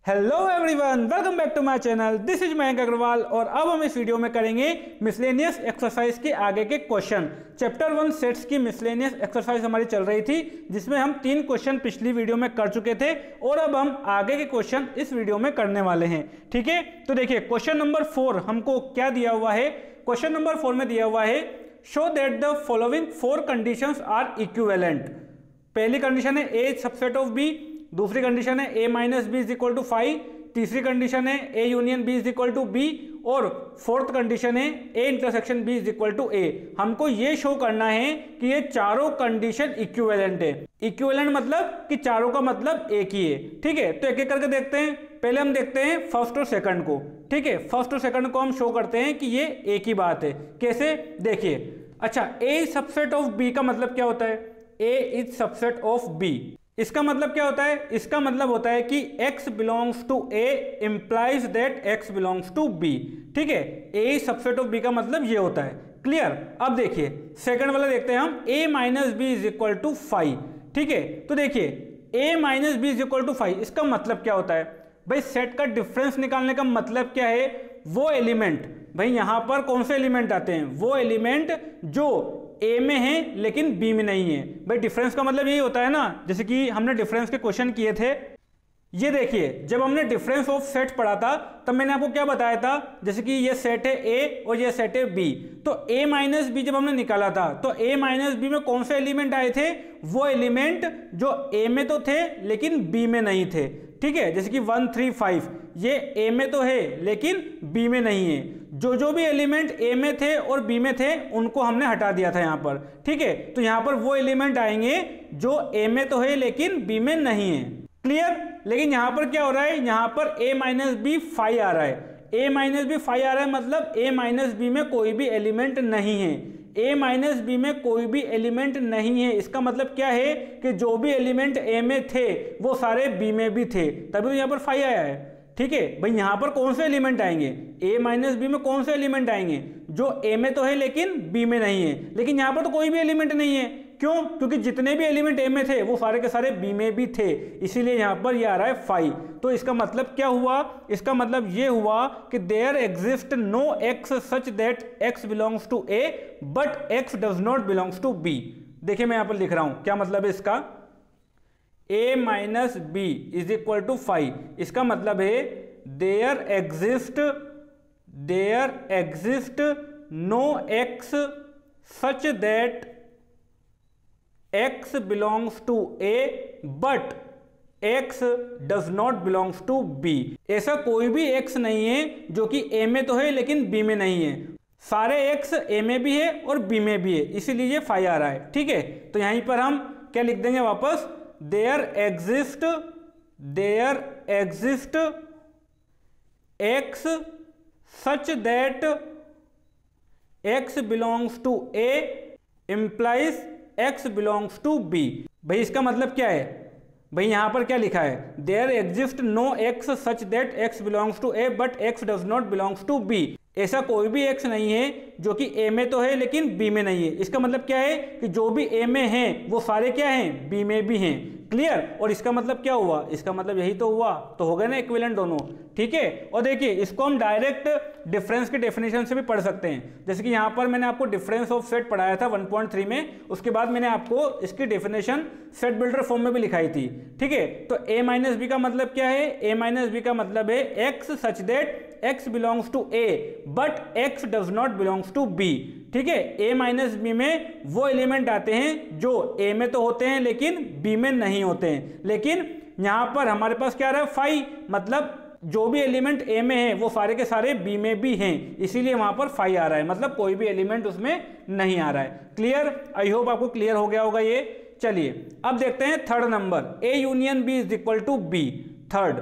Hello everyone, welcome back to my channel. This is Mayank Agrawal और अब हम इस वीडियो में करेंगे मिसलेनियस एक्सरसाइज के आगे के क्वेश्चन। चैप्टर 1 सेट्स की मिसलेनियस एक्सरसाइज हमारी चल रही थी, जिसमें हम 3 क्वेश्चन पिछली वीडियो में कर चुके थे और अब हम आगे के क्वेश्चन इस वीडियो में करने वाले हैं। ठीक है, तो देखिए क्वेश्चन नंबर 4 हमको क्या दिया हुआ है। क्वेश्चन नंबर 4 में दिया हुआ है show that the following 4 conditions are equivalent. पहली कंडीशन है ए सबसेट ऑफ बी, दूसरी कंडीशन है a minus B is equal to 5, तीसरी कंडीशन है a union b is equal to b और फोर्थ कंडीशन है a intersection b is equal to a। हमको ये शो करना है कि ये चारों कंडीशन इक्विवेलेंट है। इक्विवेलेंट मतलब कि चारों का मतलब एक ही है। ठीक है, तो एक एक करके देखते हैं। पहले हम देखते हैं फर्स्ट और सेकंड को। ठीक है, फर्स्ट और सेकंड को हम शो करते हैं कि ये एक ही बात है। कैसे, देखिए। अच्छा, a सबसेट ऑफ b का मतलब क्या होता है? a is subset of b। इसका मतलब क्या होता है? इसका मतलब होता है कि x belongs to a implies that x belongs to b। ठीक है, a सबसेट ऑफ b का मतलब ये होता है। क्लियर? अब देखिए सेकंड वाला देखते हैं हम, a minus B is equal to 5। ठीक है, तो देखिए a minus B is equal to 5, इसका मतलब क्या होता है भाई? सेट का डिफरेंस निकालने का मतलब क्या है? वो एलिमेंट, भाई यहां पर कौन से एलिमेंट आते हैं? वो एलिमेंट जो ए में है लेकिन बी में नहीं है। भाई डिफरेंस का मतलब यही होता है ना, जैसे कि हमने डिफरेंस के क्वेश्चन किए थे। ये देखिए, जब हमने डिफरेंस ऑफ सेट पढ़ा था तब मैंने आपको क्या बताया था, जैसे कि ये सेट है ए और ये सेट है बी, तो a माइनस बी जब हमने निकाला था तो a माइनस बी में कौन से एलिमेंट आए थे? वो एलिमेंट जो a में तो थे लेकिन b में नहीं थे। ठीक है, जैसे कि 1 3 5 ये a में तो है लेकिन b में नहीं है। जो भी एलिमेंट a में थे और b में थे उनको हमने हटा दिया था यहाँ पर। ठीक है, तो यहाँ पर वो एलिमेंट आएंगे जो a में तो है लेकिन b में नहीं है। क्लियर? लेकिन यहाँ पर क्या हो रहा है? यहाँ पर a माइनस बी 5 आ रहा है। a माइनस बी 5 आ रहा है मतलब a माइनस बी में कोई भी एलिमेंट नहीं है। a माइनस बी में कोई भी एलिमेंट नहीं है, इसका मतलब क्या है कि जो भी एलिमेंट a में थे वो सारे b में भी थे, तभी तो यहाँ पर 5 आया है। ठीक है भाई, यहां पर कौन से एलिमेंट आएंगे? a माइनस बी में कौन से एलिमेंट आएंगे? जो a में तो है लेकिन b में नहीं है। लेकिन यहां पर तो कोई भी एलिमेंट नहीं है। क्यों? क्योंकि जितने भी एलिमेंट a में थे वो सारे के सारे b में भी थे, इसीलिए यहां पर ये आ रहा है 5। तो इसका मतलब क्या हुआ? इसका मतलब ये हुआ कि there exist no x such that x belongs to a but x does not belongs to b। देखिए मैं यहां पर लिख रहा हूं, क्या मतलब है इसका? a minus B is equal to 5, इसका मतलब है there exist no x such that x belongs to a but x does not belongs to b। ऐसा कोई भी x नहीं है जो कि a में तो है लेकिन b में नहीं है। सारे x a में भी है और b में भी है, इसीलिए 5 आ रहा है। ठीक है, तो यहीं पर हम क्या लिख देंगे वापस? There exist x such that x belongs to a implies x belongs to b। भाई इसका मतलब क्या है? भाई यहां पर क्या लिखा है? There exist no x such that x belongs to a but x does not belongs to b। ऐसा कोई भी x नहीं है जो कि a में तो है लेकिन b में नहीं है। इसका मतलब क्या है कि जो भी a में हैं वो सारे क्या हैं? b में भी हैं। क्लियर? और इसका मतलब क्या हुआ? इसका मतलब यही तो हुआ, तो हो गए ना इक्विवेलेंट दोनों। ठीक है, और देखिए इसको हम डायरेक्ट डिफरेंस के डेफिनेशन से भी पढ़ सकते हैं। जैसे कि यहाँ पर मैंने आपको डिफरेंस ऑफ सेट पढ़ाया था 1.3 में, उसके बाद मैंने आपको इसकी डेफिनेशन सेट बिल्डर फॉर्म में भी लिखाई थी। ठीक है, तो a माइनस बी का मतलब क्या है? a माइनस बी का मतलब है x such that x belongs to a but x does not belongs to b। ठीक है, a माइनस बी में वो एलिमेंट आते हैं जो a में तो होते हैं लेकिन b में नहीं होते हैं। लेकिन यहां पर हमारे पास क्या आ रहा है? 5, मतलब जो भी एलिमेंट a में है वो सारे के सारे b में भी हैं, इसीलिए वहां पर 5 आ रहा है, मतलब कोई भी एलिमेंट उसमें नहीं आ रहा है। क्लियर? आई होप आपको क्लियर हो गया होगा ये। चलिए अब देखते हैं third number, a union b is equal to b। Third,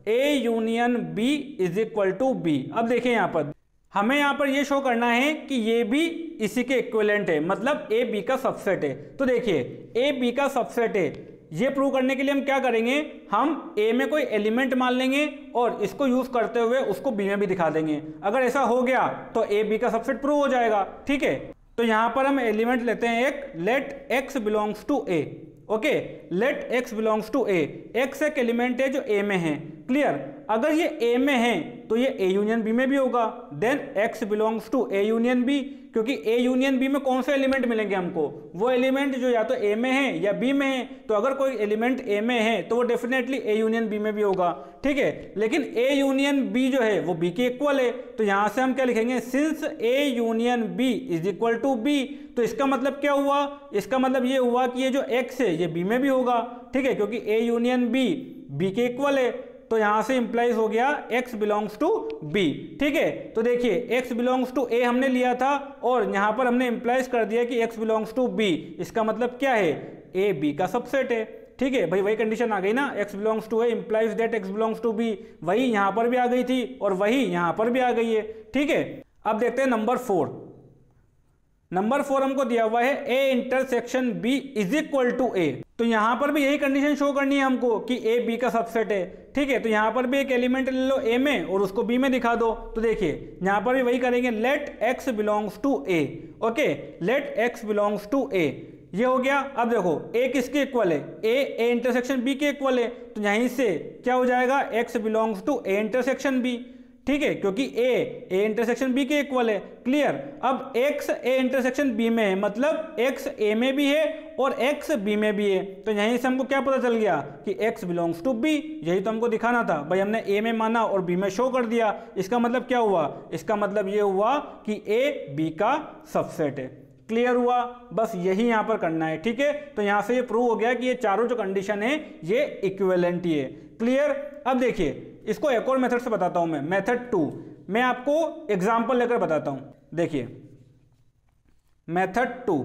a union b is equal to b। अब देखिए यहां पर हमें यहां पर ये शो करना है कि ये भी इसी के इक्विवेलेंट है, मतलब a b का सबसेट है। तो देखिए a b का सबसेट है, ये प्रूव करने के लिए हम क्या करेंगे? हम a में कोई एलिमेंट मान लेंगे और इसको यूज करते हुए उसको b में भी दिखा देंगे। अगर ऐसा हो गया तो a b का सबसेट प्रूव हो जाएगा। ठीक है, तो यहां पर हम एलिमेंट लेते हैं एक, let x belongs to a। Okay, let x belongs to a। x एक एलिमेंट है जो a में है, क्लियर। अगर ये ए में है तो ये ए यूनियन बी में भी होगा, then X belongs to A union B, क्योंकि ए यूनियन बी में कौन से एलिमेंट मिलेंगे हमको, वो एलिमेंट जो या तो ए में है या बी में है। तो अगर कोई एलिमेंट ए में है तो वो डेफिनेटली ए यूनियन बी में भी होगा, ठीक है। लेकिन ए यूनियन बी जो है वो बी के इक्वल है, तो यहां से हम क्या लिखेंगे, since A union B is equal to B. तो इसका मतलब क्या हुआ, इसका मतलब ये हुआ कि ये जो एक्स है ये बी में भी होगा, ठीक है, क्योंकि ए यूनियन बी बी के इक्वल है। तो यहां से इंप्लाइज हो गया x बिलोंग्स टू b, ठीक है। तो देखिए x बिलोंग्स टू a हमने लिया था और यहां पर हमने इंप्लाइज कर दिया कि x बिलोंग्स टू b। इसका मतलब क्या है, a b का सबसेट है, ठीक है भाई। वही कंडीशन आ गई ना, x belongs to a implies that x belongs to b, वही यहां पर भी आ गई थी और वही यहां पर भी आ गई है, ठीक है। अब देखते हैं नंबर 4। नंबर 4 हमको दिया हुआ है a intersection b is equal to a। तो यहां पर भी यही कंडीशन शो करनी है हमको कि a b का सबसेट है, ठीक है। तो यहां पर भी एक एलिमेंट ले लो a में और उसको b में दिखा दो। तो देखिए यहां पर भी वही करेंगे, let x belongs to a, okay, let x belongs to a, ये हो गया। अब देखो a किसके इक्वल है, a इंटरसेक्शन b के इक्वल है, तो यहीं से क्या हो जाएगा, x belongs to a intersection b, ठीक है, क्योंकि a इंटरसेक्शन b के इक्वल है, क्लियर। अब x a इंटरसेक्शन b में है, मतलब x a में भी है और x b में भी है। तो यहीं से हमको क्या पता चल गया कि x बिलोंग्स टू b, यही तो हमको दिखाना था भाई, हमने a में माना और b में शो कर दिया। इसका मतलब क्या हुआ, इसका मतलब ये हुआ कि a b का सबसेट है, क्लियर हुआ। बस यही यहाँ पर करना है, ठीक है। तो यहाँ से ये प्रूव हो गया कि ये चारों जो कंडीशन है ये इक्विवेलेंट ही है, क्लियर। अब देखिए इसको एक और मेथड से बताता हूं मैं, मेथड 2। मैं आपको एग्जांपल लेकर बताता हूं। देखिए मेथड 2,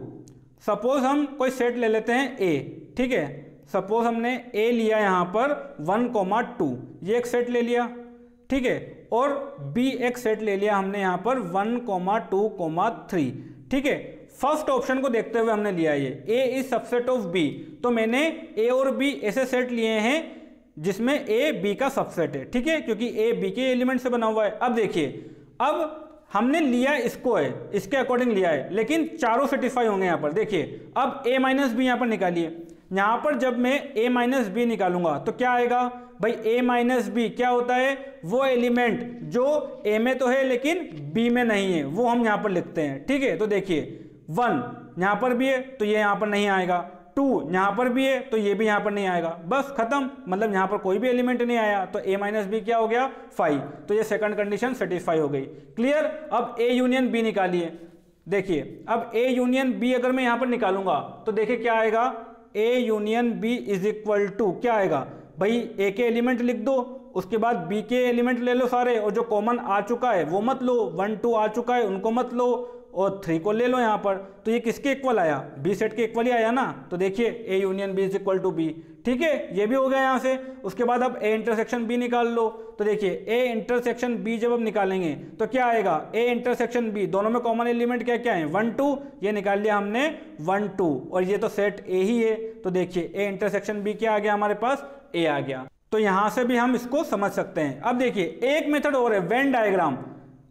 सपोज हम कोई सेट ले लेते हैं A, ठीक है। सपोज हमने A लिया यहां पर 1,2, ये एक सेट ले लिया, ठीक है, और B एक सेट ले लिया हमने यहां पर 1,2,3, ठीक है। फर्स्ट ऑप्शन को देखते हुए हमने लिया ये A is subset of B, तो मैंने A और B ऐसे सेट लिए हैं जिसमें A B का सबसेट है, ठीक है, क्योंकि A B के एलिमेंट से बना हुआ है। अब देखिए, अब हमने लिया इसको है, इसके अकॉर्डिंग लिया है, लेकिन चारों सेटिस्फाई होंगे यहाँ पर। देखिए अब A माइनस बी यहाँ पर निकालिए, यहाँ पर जब मैं A माइनस बी निकालूंगा तो क्या आएगा भाई, A माइनस बी क्या होता है, वो एलिमेंट जो A में तो है लेकिन B में नहीं है, वो हम यहाँ पर लिखते हैं, ठीक है। तो देखिए 1 यहाँ पर भी है तो ये यहाँ पर नहीं आएगा, 2 यहाँ पर भी है तो ये भी यहाँ पर नहीं आएगा, बस खत्म। मतलब यहाँ पर कोई भी एलिमेंट नहीं आया तो a माइनस बी क्या हो गया 5, तो ये सेकंड कंडीशन सेटिस्फाई हो गई, क्लियर। अब a यूनियन b निकालिए। देखिए अब a यूनियन b अगर मैं यहाँ पर निकालूंगा तो देखिए क्या आएगा, a union b is equal to क्या आएगा भाई, a के एलिमेंट लिख दो, उसके बाद b के एलिमेंट ले लो सारे, और जो कॉमन आ चुका है वो मत लो, 1 2 आ चुका है उनको मत लो, और 3 को ले लो यहाँ पर। तो ये किसके इक्वल आया, बी सेट के इक्वल ही आया ना। तो देखिए A union B is equal to B, ठीक है, ये भी हो गया यहाँ से। उसके बाद अब ए इंटरसेक्शन बी निकाल लो। तो देखिए ए इंटरसेक्शन बी जब हम निकालेंगे तो क्या आएगा, ए इंटरसेक्शन बी, दोनों में कॉमन एलिमेंट क्या क्या है 1 2, ये निकाल लिया हमने 1 2, और ये तो सेट ए ही है। तो देखिए ए इंटरसेक्शन बी क्या आ गया हमारे पास, ए आ गया। तो यहां से भी हम इसको समझ सकते हैं। अब देखिए एक मेथड और है, वेन डायग्राम।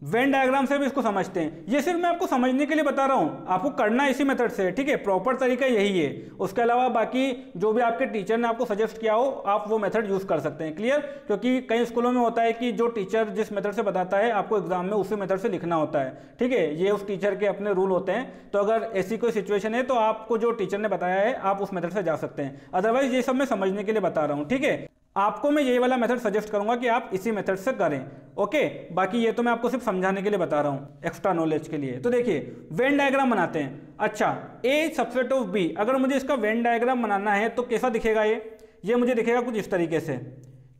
वेन डायग्राम से भी इसको समझते हैं। ये सिर्फ मैं आपको समझने के लिए बता रहा हूँ, आपको करना इसी मेथड से, ठीक है, प्रॉपर तरीका यही है। उसके अलावा बाकी जो भी आपके टीचर ने आपको सजेस्ट किया हो आप वो मेथड यूज कर सकते हैं, क्लियर। क्योंकि कई स्कूलों में होता है कि जो टीचर जिस मेथड से बताता है आपको एग्जाम में उसी मेथड से लिखना होता है, ठीक है, ये उस टीचर के अपने रूल होते हैं। तो अगर ऐसी कोई सिचुएशन है तो आपको जो टीचर ने बताया है आप उस मेथड से जा सकते हैं, अदरवाइज ये सब मैं समझने के लिए बता रहा हूँ, ठीक है। आपको मैं यही वाला मेथड सजेस्ट करूंगा कि आप इसी मेथड से करें, ओके। बाकी ये तो मैं आपको सिर्फ समझाने के लिए बता रहा हूं, एक्स्ट्रा नॉलेज के लिए। तो देखिए वेन डायग्राम बनाते हैं। अच्छा, ए सबसेट ऑफ बी, अगर मुझे इसका वेन डायग्राम बनाना है तो कैसा दिखेगा ये मुझे दिखेगा कुछ इस तरीके से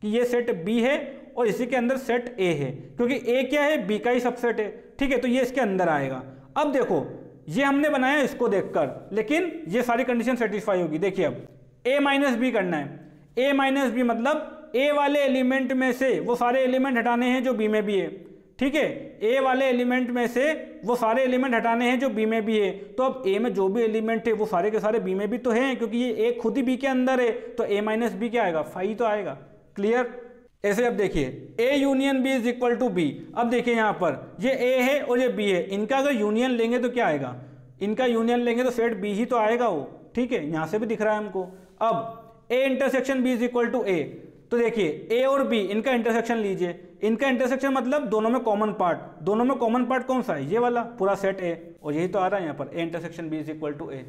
कि ये सेट बी है और इसी के अंदर सेट ए है, क्योंकि ए क्या है, बी का ही सबसेट है, ठीक है। तो ये इसके अंदर आएगा। अब देखो ये हमने बनाया इसको देखकर, लेकिन ये सारी कंडीशन सेटिस्फाई होगी। देखिए अब ए माइनस बी करना है, ए माइनस बी मतलब ए वाले एलिमेंट में से वो सारे एलिमेंट हटाने हैं जो बी में भी है, ठीक है। ए वाले एलिमेंट में से वो सारे एलिमेंट हटाने हैं जो बी में भी है। तो अब ए में जो भी एलिमेंट है वो सारे के सारे बी में भी तो हैं, क्योंकि ये ए खुद ही बी के अंदर है। तो ए माइनस बी क्या आएगा, 5 तो आएगा, क्लियर। ऐसे अब देखिए A union B is equal to B. अब देखिए यहाँ पर ये ए है और ये बी है, इनका अगर यूनियन लेंगे तो क्या आएगा, इनका यूनियन लेंगे तो सेट बी ही तो आएगा वो, ठीक है। यहाँ से भी दिख रहा है हमको। अब A intersection B is equal to A, तो देखिए ए और बी इनका इंटरसेक्शन लीजिए, इनका इंटरसेक्शन मतलब दोनों में कॉमन पार्ट, दोनों में कॉमन पार्ट कौन सा है, ये वाला पूरा सेट ए, और यही तो आ रहा है यहाँ पर A intersection B is equal to A.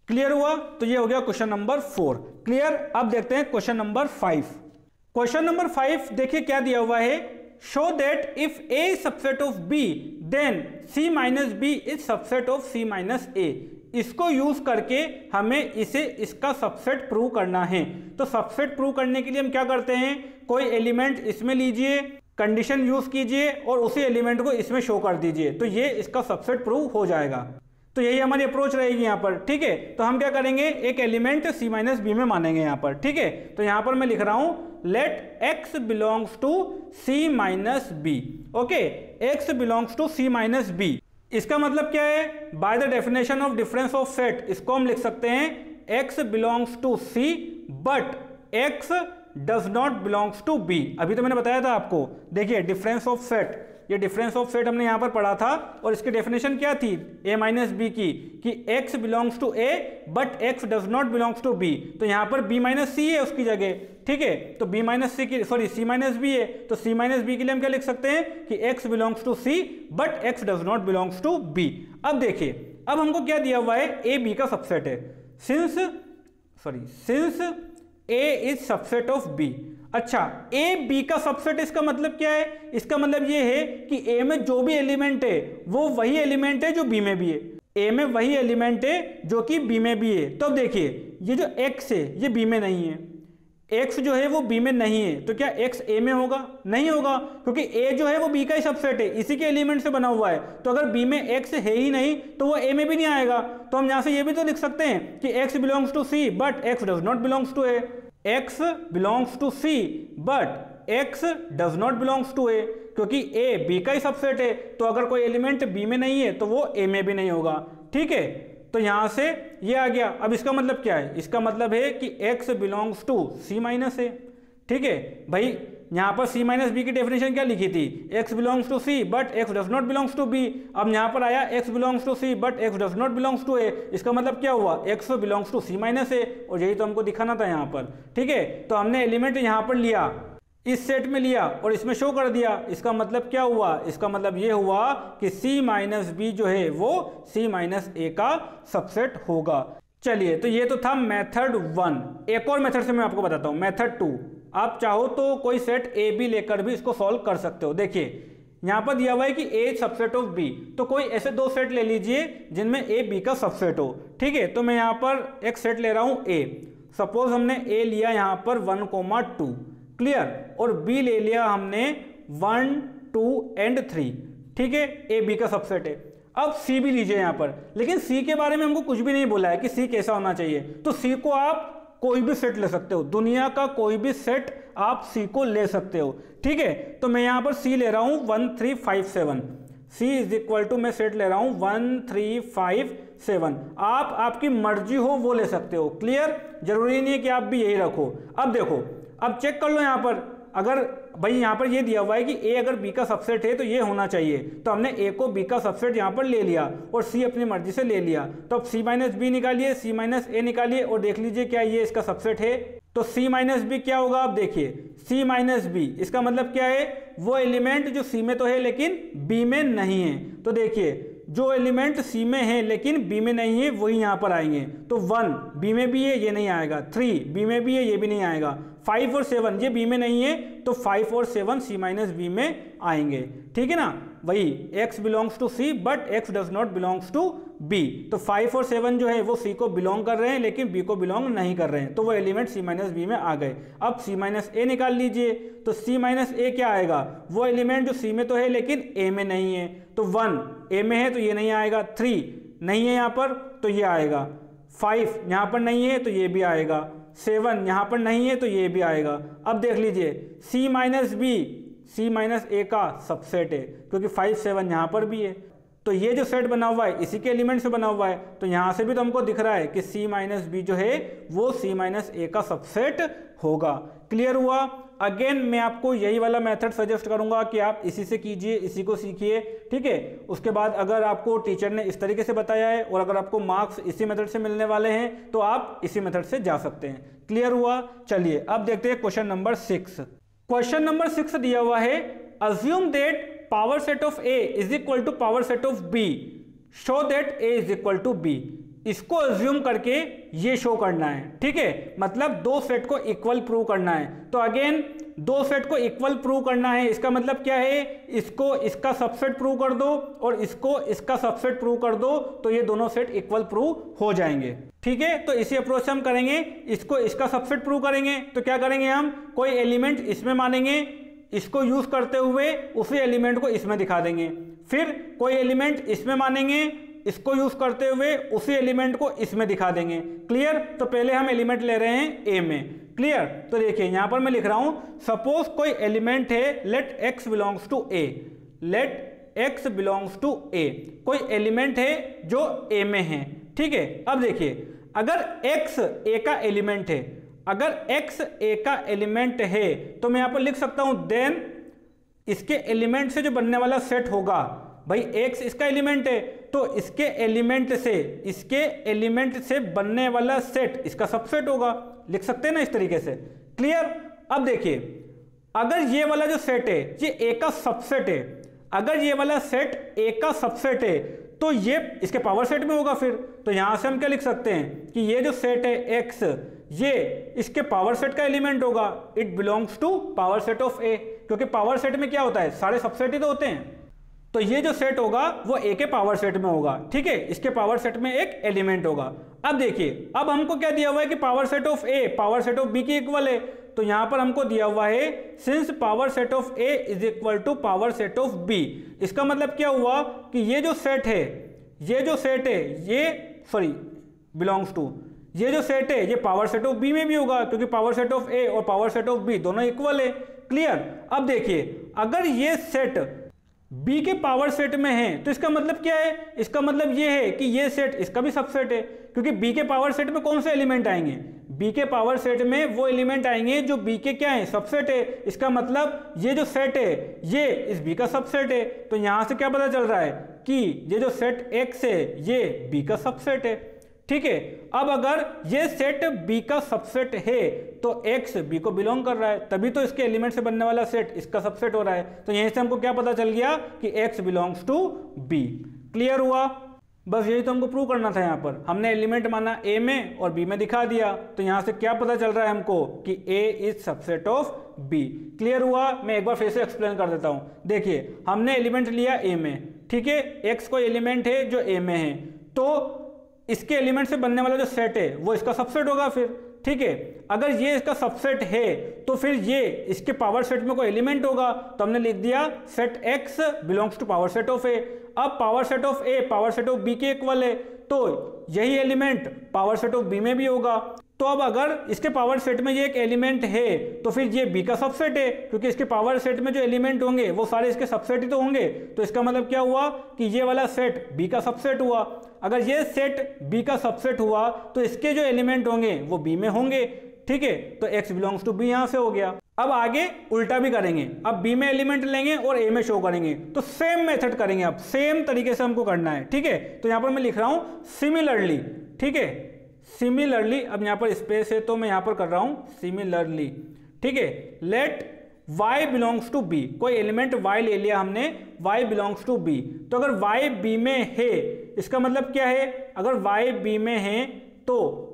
Clear हुआ? तो ये हो गया क्वेश्चन नंबर 4। क्लियर? अब देखते हैं क्वेश्चन नंबर 5। क्वेश्चन नंबर 5 देखिए क्या दिया हुआ है, show that if A is subset of B then C minus B is subset of C minus A. इसको यूज करके हमें इसका सबसेट प्रूव करना है। तो सबसेट प्रूव करने के लिए हम क्या करते हैं, कोई एलिमेंट इसमें लीजिए, कंडीशन यूज कीजिए और उसी एलिमेंट को इसमें शो कर दीजिए, तो ये इसका सबसेट प्रूव हो जाएगा। तो यही हमारी अप्रोच रहेगी यहाँ पर। ठीक है, तो हम क्या करेंगे, एक एलिमेंट सी माइनस बी में मानेंगे यहाँ पर। ठीक है, तो यहाँ पर मैं लिख रहा हूँ let X belongs to C minus B. Okay, X belongs to C minus B, इसका मतलब क्या है, by the definition of difference of set इसको हम लिख सकते हैं X belongs to C but X does not belongs to B. अभी तो मैंने बताया था आपको, देखिए डिफरेंस ऑफ सेट, ये डिफरेंस ऑफ सेट हमने यहाँ पर पढ़ा था और इसकी डेफिनेशन क्या थी a माइनस बी की, कि x belongs to a but x does not belongs to b। तो यहाँ पर b माइनस सी है उसकी जगह। ठीक है, तो b माइनस सी की सॉरी c माइनस बी है, तो c माइनस बी के लिए हम क्या लिख सकते हैं कि x belongs to c but x does not belongs to b। अब देखिए, अब हमको क्या दिया हुआ है, a b का सबसेट है, since a is subset of b। अच्छा, ए बी का सबसेट, इसका मतलब क्या है, इसका मतलब ये है कि ए में जो भी एलिमेंट है वो वही एलिमेंट है जो बी में भी है, ए में वही एलिमेंट है जो कि बी में भी है। तो अब देखिए ये जो एक्स है ये बी में नहीं है, एक्स जो है वो बी में नहीं है, तो क्या एक्स ए में होगा, नहीं होगा, क्योंकि ए जो है वो बी का ही सबसेट है, इसी के एलिमेंट से बना हुआ है। तो अगर बी में एक्स है ही नहीं तो वो ए में भी नहीं आएगा। तो हम यहाँ से ये भी तो लिख सकते हैं कि X belongs to C but X does not belongs to A, x belongs to C but x does not belongs to A, क्योंकि A B का ही सबसेट है, तो अगर कोई एलिमेंट B में नहीं है तो वो A में भी नहीं होगा। ठीक है, तो यहाँ से ये आ गया। अब इसका मतलब क्या है, इसका मतलब है कि x belongs to C minus A। ठीक है भाई, यहाँ पर C माइनस बी की डेफिनेशन क्या लिखी थी, x belongs to C but x does not belongs to B। अब यहाँ पर आया x belongs to C but x does not belongs to A, इसका मतलब क्या हुआ, x belongs to C minus A, और यही तो हमको दिखाना था यहाँ पर। ठीक है, तो हमने एलिमेंट यहाँ पर लिया, इस सेट में लिया और इसमें शो कर दिया। इसका मतलब क्या हुआ, इसका मतलब ये हुआ कि C माइनस बी जो है वो C माइनस A का सबसेट होगा। चलिए, तो ये तो था मेथड 1। एक और मेथड से मैं आपको बताता हूँ, मेथड 2। आप चाहो तो कोई सेट ए बी लेकर भी इसको सॉल्व कर सकते हो। देखिए यहाँ पर दिया हुआ है कि ए सबसेट ऑफ बी, तो कोई ऐसे दो सेट ले लीजिए जिनमें ए बी का सबसेट हो। ठीक है, तो मैं यहाँ पर एक सेट ले रहा हूँ ए, सपोज हमने ए लिया यहाँ पर 1,2, क्लियर, और बी ले लिया हमने 1, 2 एंड 3। ठीक है, ए बी का सबसेट है। अब सी भी लीजिए यहाँ पर, लेकिन सी के बारे में हमको कुछ भी नहीं बोला है कि सी कैसा होना चाहिए। तो सी को आप कोई भी सेट ले सकते हो, दुनिया का कोई भी सेट आप सी को ले सकते हो। ठीक है, तो मैं यहाँ पर सी ले रहा हूँ 1, 3, 5, 7। सी इज इक्वल टू मैं सेट ले रहा हूँ 1, 3, 5, 7। आप आपकी मर्जी हो वो ले सकते हो। क्लियर, जरूरी नहीं है कि आप भी यही रखो। अब देखो, अब चेक कर लो यहाँ पर, अगर भाई यहाँ पर ये दिया हुआ है कि ए अगर बी का सबसेट है तो ये होना चाहिए, तो हमने ए को बी का सबसेट यहाँ पर ले लिया और सी अपनी मर्जी से ले लिया। तो अब सी माइनस बी निकालिए, सी माइनस ए निकालिए और देख लीजिए क्या ये इसका सबसेट है। तो सी माइनस बी क्या होगा, अब देखिए सी माइनस बी, इसका मतलब क्या है, वो एलिमेंट जो सी में तो है लेकिन बी में नहीं है। तो देखिए जो एलिमेंट सी में है लेकिन बी में नहीं है वही यहाँ पर आएंगे। तो 1 बी में भी है, ये नहीं आएगा। 3 बी में भी है, ये भी नहीं आएगा। 5 और 7 ये बी में नहीं है, तो 5 और 7 सी माइनस बी में आएंगे। ठीक है ना, वही x belongs to C but x does not belongs to b। तो 5 और 7 जो है वो c को बिलोंग कर रहे हैं लेकिन b को बिलोंग नहीं कर रहे हैं, तो वो एलिमेंट c माइनस बी में आ गए। अब c माइनस ए निकाल लीजिए, तो c माइनस ए क्या आएगा, वो एलिमेंट जो c में तो है लेकिन a में नहीं है। तो 1 a में है तो ये नहीं आएगा, 3 नहीं है यहाँ पर तो ये आएगा, 5 यहाँ पर नहीं है तो ये भी आएगा, 7 यहाँ पर नहीं है तो ये भी आएगा। अब देख लीजिए c minus B C minus A का सबसेट है, क्योंकि 5, 7 यहाँ पर भी है। तो ये जो सेट बना हुआ है इसी के एलिमेंट से बना हुआ है, तो यहाँ से भी तो हमको दिख रहा है कि C माइनस बी जो है वो C माइनस ए का सबसेट होगा। क्लियर हुआ। अगेन मैं आपको यही वाला मेथड सजेस्ट करूंगा कि आप इसी से कीजिए, इसी को सीखिए, ठीक है। उसके बाद अगर आपको टीचर ने इस तरीके से बताया है और अगर आपको मार्क्स इसी मेथड से मिलने वाले हैं तो आप इसी मेथड से जा सकते हैं। क्लियर हुआ। चलिए अब देखते हैं क्वेश्चन नंबर 6। क्वेश्चन नंबर 6 दिया हुआ है, assume that power set of A is equal to power set of B, show that A is equal to B। इसको अज्यूम करके ये शो करना है, ठीक है, मतलब दो सेट को इक्वल प्रूव करना है। तो अगेन दो सेट को इक्वल प्रूव करना है, इसका मतलब क्या है, इसको इसका सबसेट प्रूव कर दो और इसको इसका सबसेट प्रूव कर दो, तो ये दोनों सेट इक्वल प्रूव हो जाएंगे, ठीक है। तो इसी अप्रोच से हम करेंगे, इसको इसका सबसेट प्रूव करेंगे तो क्या करेंगे, हम कोई एलिमेंट इसमें मानेंगे, इसको यूज करते हुए उसी एलिमेंट को इसमें दिखा देंगे, फिर कोई एलिमेंट इसमें मानेंगे, इसको यूज करते हुए उसी एलिमेंट को इसमें दिखा देंगे। क्लियर। तो पहले हम एलिमेंट ले रहे हैं ए में। क्लियर। तो देखिए यहां पर मैं लिख रहा हूं, सपोज कोई एलिमेंट है, let x belongs to A, let x belongs to A, कोई एलिमेंट है जो ए में है, ठीक है। अब देखिए अगर x ए का एलिमेंट है, अगर x ए का एलिमेंट है तो मैं यहां पर लिख सकता हूं देन इसके एलिमेंट से जो बनने वाला सेट होगा, भाई x इसका एलिमेंट है तो इसके एलिमेंट से बनने वाला सेट इसका सबसेट होगा, लिख सकते हैं ना इस तरीके से। क्लियर। अब देखिए अगर ये वाला जो सेट है ये ए का सबसेट है, अगर ये वाला सेट ए का सबसेट है तो ये इसके पावर सेट में होगा। फिर तो यहां से हम क्या लिख सकते हैं कि ये जो सेट है x, ये इसके पावर सेट का एलिमेंट होगा, it belongs to power set of A, क्योंकि पावर सेट में क्या होता है, सारे सबसेट ही तो होते हैं। तो ये जो सेट होगा वो ए के पावर सेट में होगा, ठीक है, इसके पावर सेट में एक एलिमेंट होगा। अब देखिए अब हमको क्या दिया हुआ है कि power set of A power set of B के इक्वल है, तो यहां पर हमको दिया हुआ है since power set of A is equal to power set of B. इसका मतलब क्या हुआ कि ये जो सेट है ये बिलोंग्स टू, ये जो सेट है ये पावर सेट ऑफ बी में भी होगा, क्योंकि पावर सेट ऑफ ए और पावर सेट ऑफ बी दोनों इक्वल है। क्लियर। अब देखिए अगर ये सेट बी के पावर सेट में है तो इसका मतलब क्या है, इसका मतलब ये है कि ये सेट इसका भी सबसेट है, क्योंकि बी के पावर सेट में कौन से एलिमेंट आएंगे, बी के पावर सेट में वो एलिमेंट आएंगे जो बी के क्या है, सबसेट है। इसका मतलब ये जो सेट है ये इस बी का सबसेट है। तो यहां से क्या पता चल रहा है कि ये जो सेट एक्स है ये बी का सबसेट है, ठीक है। अब अगर ये सेट बी का सबसेट है तो x बी को बिलोंग कर रहा है, तभी तो इसके एलिमेंट से बनने वाला सेट इसका सबसेट हो रहा है। तो यहीं से हमको क्या पता चल गया कि x belongs to b। Clear हुआ। बस यही तो हमको प्रूव करना था। यहाँ पर हमने एलिमेंट माना a में और b में दिखा दिया, तो यहाँ से क्या पता चल रहा है हमको कि a is subset of b। Clear हुआ। मैं एक बार फिर से एक्सप्लेन कर देता हूँ। देखिए हमने एलिमेंट लिया a में, ठीक है, x कोई एलिमेंट है जो a में है, तो इसके एलिमेंट से बनने वाला जो सेट है वो इसका सबसेट होगा फिर, ठीक है। अगर ये इसका सबसेट है तो फिर ये इसके पावर सेट में कोई एलिमेंट होगा, तो हमने लिख दिया set x belongs to power set of A. अब power set of A power set of B के इक्वल है, तो यही element power set of B में भी होगा। तो अब अगर इसके पावर सेट में ये एक एलिमेंट है तो फिर ये बी का सबसेट है, क्योंकि इसके पावर सेट में जो एलिमेंट होंगे वो सारे इसके सबसेट ही तो होंगे। तो इसका मतलब क्या हुआ कि ये वाला सेट बी का सबसेट हुआ। अगर ये सेट बी का सबसेट हुआ तो इसके जो एलिमेंट होंगे वो बी में होंगे, ठीक है। तो x बिलोंग्स टू बी यहां से हो गया। अब आगे उल्टा भी करेंगे, अब बी में एलिमेंट लेंगे और ए में शो करेंगे, तो सेम मेथड करेंगे, अब सेम तरीके से हमको करना है, ठीक है। तो यहां पर मैं लिख रहा हूं सिमिलरली, ठीक है, सिमिलरली। अब यहां पर स्पेस है तो मैं यहां पर कर रहा हूं सिमिलरली, ठीक है। Let y belongs to b, कोई एलिमेंट y ले लिया हमने, y बिलोंग्स टू b। तो अगर y b में है इसका मतलब क्या है, अगर y b में है तो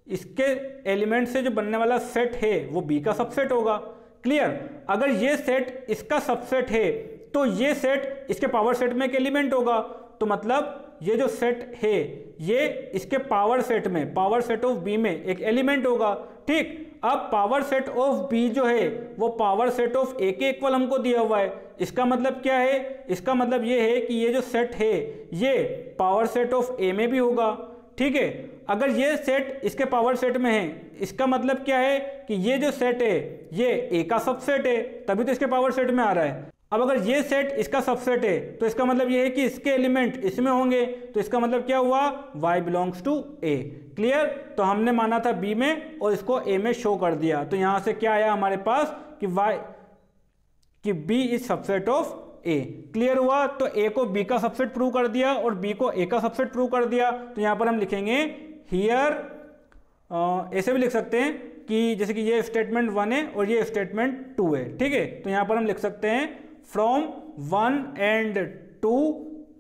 इसके एलिमेंट से जो बनने वाला सेट है वो b का सबसेट होगा। क्लियर। अगर ये सेट इसका सबसेट है तो ये सेट इसके पावर सेट में एक एलिमेंट होगा, तो मतलब ये जो सेट है ये इसके पावर सेट में, पावर सेट ऑफ बी में एक एलिमेंट होगा, ठीक। अब पावर सेट ऑफ बी जो है वो पावर सेट ऑफ ए के इक्वल हमको दिया हुआ है। इसका मतलब क्या है, इसका मतलब ये है कि ये जो सेट है ये पावर सेट ऑफ ए में भी होगा, ठीक है। अगर ये सेट इसके पावर सेट में है इसका मतलब क्या है कि ये जो सेट है ये ए का सबसेट है, तभी तो इसके पावर सेट में आ रहा है। अब अगर ये सेट इसका सबसेट है तो इसका मतलब ये है कि इसके एलिमेंट इसमें होंगे, तो इसका मतलब क्या हुआ, y belongs to a। Clear. तो हमने माना था b में और इसको a में शो कर दिया, तो यहां से क्या आया हमारे पास कि b is subset of a। Clear हुआ। तो a को b का सबसेट प्रूव कर दिया और b को a का सबसेट प्रूव कर दिया। तो यहां पर हम लिखेंगे हियर, ऐसे भी लिख सकते हैं कि जैसे कि ये स्टेटमेंट 1 है और ये स्टेटमेंट 2 है। ठीक है, तो यहां पर हम लिख सकते हैं from 1 and 2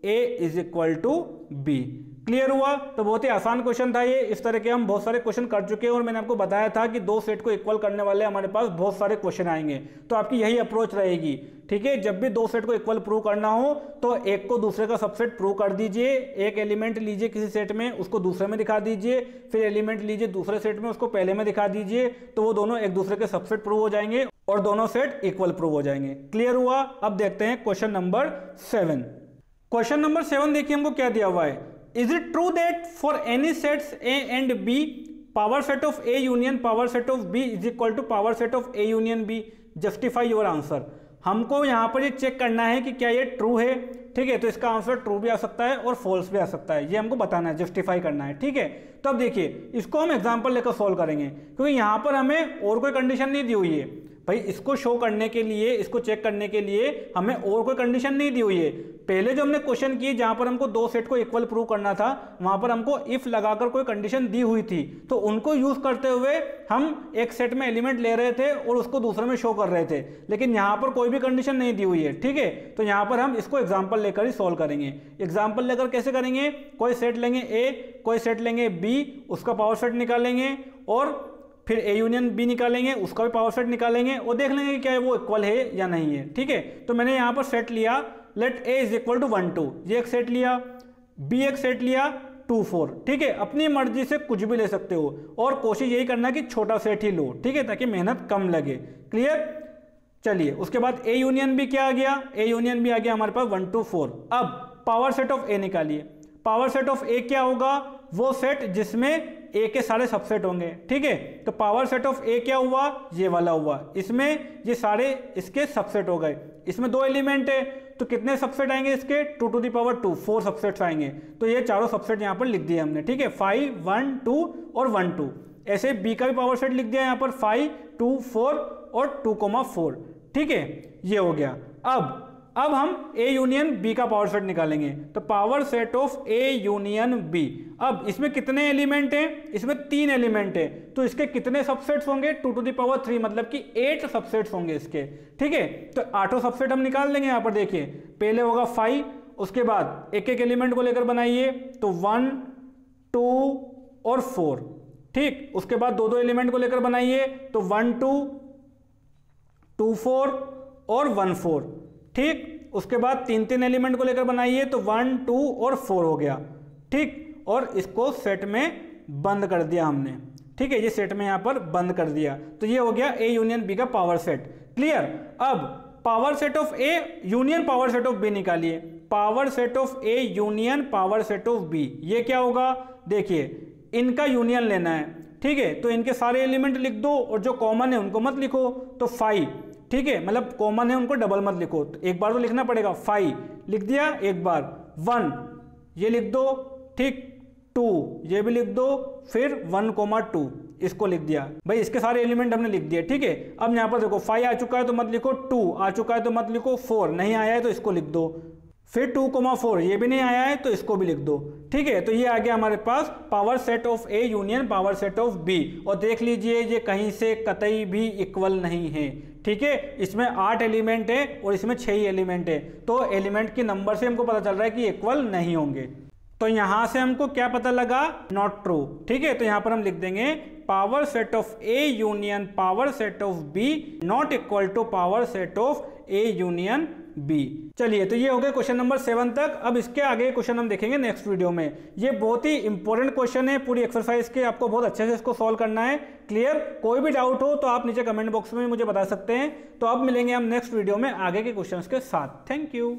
a is equal to b। Clear हुआ। तो बहुत ही आसान क्वेश्चन था ये। इस तरह के हम बहुत सारे क्वेश्चन कर चुके हैं और मैंने आपको बताया था कि दो सेट को इक्वल करने वाले हमारे पास बहुत सारे क्वेश्चन आएंगे, तो आपकी यही अप्रोच रहेगी। ठीक है, जब भी दो सेट को इक्वल प्रूव करना हो तो एक को दूसरे का सबसेट प्रूव कर दीजिए, एक एलिमेंट लीजिए किसी सेट में उसको दूसरे में दिखा दीजिए, फिर एलिमेंट लीजिए दूसरे सेट में उसको पहले में दिखा दीजिए, तो वो दोनों एक दूसरे के सबसेट प्रूव हो जाएंगे और दोनों सेट इक्वल प्रूव हो जाएंगे। क्लियर हुआ। अब देखते हैं क्वेश्चन नंबर 7। क्वेश्चन नंबर 7 देखिए हमको क्या दिया हुआ है। Is it true that for any sets A and B, power set of A union power set of B is equal to power set of A union B? Justify your answer। हमको यहाँ पर ये check करना है कि क्या ये true है। ठीक है, तो इसका आंसर ट्रू भी आ सकता है और फॉल्स भी आ सकता है, ये हमको बताना है, जस्टिफाई करना है। ठीक है, तो अब देखिए इसको हम एग्जांपल लेकर सॉल्व करेंगे, क्योंकि यहाँ पर हमें और कोई कंडीशन नहीं दी हुई है भाई। इसको शो करने के लिए, इसको चेक करने के लिए हमें और कोई कंडीशन नहीं दी हुई है। पहले जो हमने क्वेश्चन किए जहां पर हमको दो सेट को इक्वल प्रूव करना था, वहां पर हमको इफ लगाकर कोई कंडीशन दी हुई थी, तो उनको यूज करते हुए हम एक सेट में एलिमेंट ले रहे थे और उसको दूसरे में शो कर रहे थे, लेकिन यहाँ पर कोई भी कंडीशन नहीं दी हुई है। ठीक है, तो यहाँ पर हम इसको एग्जाम्पल लेकर ही सॉल्व करेंगे। एग्जाम्पल लेकर कैसे करेंगे, कोई सेट लेंगे A, कोई सेट लेंगे B, उसका पावर सेट निकालेंगे और फिर A यूनियन B निकालेंगे, उसका भी पावर सेट निकालेंगे और देख लेंगे कि क्या वो इक्वल है या नहीं है। ठीक है, तो मैंने यहाँ पर सेट लिया let A is equal to 1 2, ये एक सेट लिया, B एक सेट लिया 2 4। ठीक है, अपनी मर्जी से कुछ भी ले सकते हो और कोशिश यही करना कि छोटा सेट ही लो। ठीक है, ताकि मेहनत कम लगे। क्लियर। चलिए, उसके बाद A यूनियन B क्या आ गया, A यूनियन B आ गया हमारे पास 1 2 4। अब पावर सेट ऑफ A निकालिए। पावर सेट ऑफ A क्या होगा, वो सेट जिसमें A के सारे सबसेट होंगे। ठीक है, तो पावर सेट ऑफ A क्या हुआ, ये वाला हुआ, इसमें ये सारे इसके सबसेट हो गए। इसमें दो एलिमेंट है तो कितने सबसेट आएंगे इसके, 2 to the power 2, 4 सबसेट्स आएंगे। तो ये चारों सबसेट यहाँ पर लिख दिए हमने। ठीक है, 5 1 2 और 1 2। ऐसे B का भी पावर सेट लिख दिया यहाँ पर 5 2 4 और 2,4। ठीक है, ये हो गया। अब हम A यूनियन B का पावर सेट निकालेंगे, तो power set of A union B। अब इसमें कितने एलिमेंट हैं, इसमें 3 एलिमेंट है, तो इसके कितने सबसेट्स होंगे, 2 to the power 3, मतलब कि 8 सबसेट्स होंगे इसके। ठीक है, तो 8 सबसेट हम निकाल देंगे। यहाँ पर देखिए पहले होगा 5, उसके बाद एक एक एलिमेंट को लेकर बनाइए, तो 1 2 और 4। ठीक, उसके बाद दो एलिमेंट को लेकर बनाइए, तो 1 2 2 4 और 1 4। ठीक, उसके बाद 3 एलिमेंट को लेकर बनाइए, तो 1 2 और 4 हो गया। ठीक, और इसको सेट में बंद कर दिया हमने। ठीक है, ये सेट में यहाँ पर बंद कर दिया, तो ये हो गया A यूनियन B का पावर सेट। क्लियर। अब power set of A union power set of B निकालिए। Power set of A union power set of B, ये क्या होगा, देखिए इनका यूनियन लेना है। ठीक है, तो इनके सारे एलिमेंट लिख दो और जो कॉमन है उनको मत लिखो। तो 5, ठीक है, मतलब कॉमन है उनको डबल मत लिखो, तो एक बार तो लिखना पड़ेगा। 5 लिख दिया एक बार, 1 ये लिख दो, ठीक, 2 ये भी लिख दो, फिर 1,2 इसको लिख दिया। भाई इसके सारे एलिमेंट हमने लिख दिए। ठीक है, अब यहाँ पर देखो 5 आ चुका है तो मत लिखो, 2 आ चुका है तो मत लिखो, 4 नहीं आया है तो इसको लिख दो, फिर 2,4 ये भी नहीं आया है तो इसको भी लिख दो। ठीक है, तो ये आ गया हमारे पास power set of A union power set of B। और देख लीजिए ये कहीं से कतई भी इक्वल नहीं है। ठीक है, इसमें 8 एलिमेंट है और इसमें 6 ही एलिमेंट है, तो एलिमेंट के नंबर से हमको पता चल रहा है कि इक्वल नहीं होंगे। तो यहां से हमको क्या पता लगा, नॉट ट्रू। ठीक है, तो यहां पर हम लिख देंगे power set of A union power set of B not equal to power set of A union B। चलिए, तो ये हो गया क्वेश्चन नंबर 7 तक। अब इसके आगे क्वेश्चन हम देखेंगे नेक्स्ट वीडियो में। ये बहुत ही इंपॉर्टेंट क्वेश्चन है पूरी एक्सरसाइज के, आपको बहुत अच्छे से इसको सॉल्व करना है। क्लियर। कोई भी डाउट हो तो आप नीचे कमेंट बॉक्स में मुझे बता सकते हैं। तो अब मिलेंगे हम नेक्स्ट वीडियो में आगे के क्वेश्चंस के साथ। Thank you.